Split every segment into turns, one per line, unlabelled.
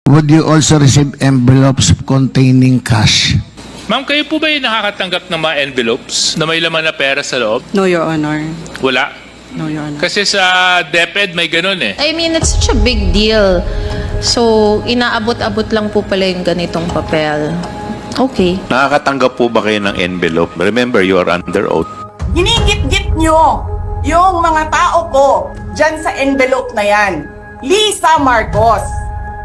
Would you also receive envelopes containing cash?
Ma'am, kayo po ba yung nakakatanggap ng mga envelopes na may laman na pera sa loob?
No, Your Honor.
Wala.
No, Your Honor.
Kasi sa DepEd may ganun eh.
I mean, it's such a big deal. So, inaabot-abot lang po pala yung ganitong papel. Okay.
Nakakatanggap po ba kayo ng envelope? Remember, you are under oath.
Ginigit-git nyo yung mga tao ko dyan sa envelope na yan. Lisa Marcos,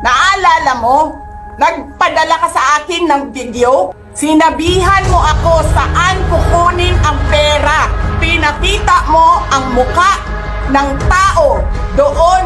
naalala mo? Nagpadala ka sa akin ng video? Sinabihan mo ako saan kukunin ang pera. Pinakita mo ang muka ng tao doon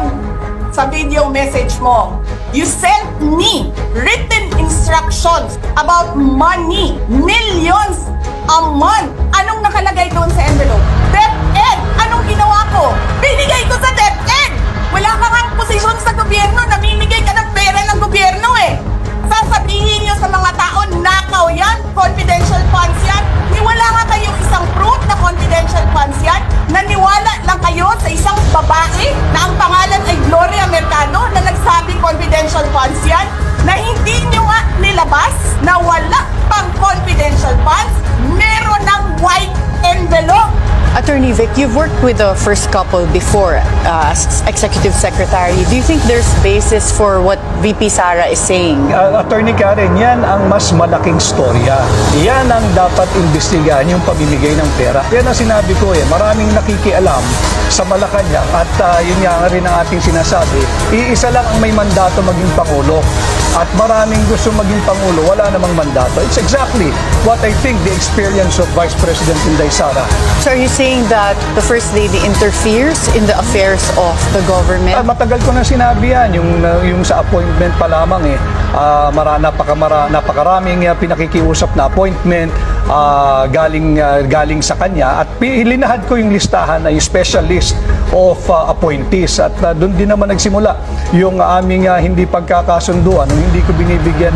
sa video message mo. You sent me written instructions about money, millions a month. Anong nakalagay doon sa envelope? DepEd! Anong ginawa ko? Binigay ko sa DepEd! Wala ka kang posisyon sa gobyerno, namimigay ka ng pera ng gobyerno eh. Sasabihin nyo sa mga tao, nakaw yan, confidential funds yan. Niwala nga kayong isang proof na confidential funds yan. Naniwala lang kayo sa isang babae na ang pangalan ay Gloria Mercado na nagsabing confidential funds yan, na hindi nyo nga nilabas na wala pang confidential funds, meron ng white envelope.
Attorney Vic, you've worked with the first couple before as Executive Secretary. Do you think there's basis for what VP Sara is saying?
Attorney Karen, yan ang mas malaking storya. Yan ang dapat imbestigahan, yung pamimigay ng pera. Yan ang sinabi ko maraming nakikialam sa Malacanang at yun nga rin ang ating sinasabi, iisa lang ang may mandato maging Pangulo. At maraming gusto maging Pangulo, wala namang mandato. It's exactly what I think the experience of Vice President Inday Sara.
So are you saying that the First Lady interferes in the affairs of the government?
Matagal ko na sinabi yan, yung sa appointment pa lamang napakaraming pinakikiusap na appointment galing sa kanya at linahad ko yung listahan na yung special list of appointees at doon din naman nagsimula yung aming hindi pagkakasunduan nung hindi ko binibigyan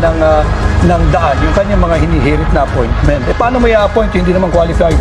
ng daan yung kanyang mga hinihirit na appointment. Paano may appoint hindi naman qualified?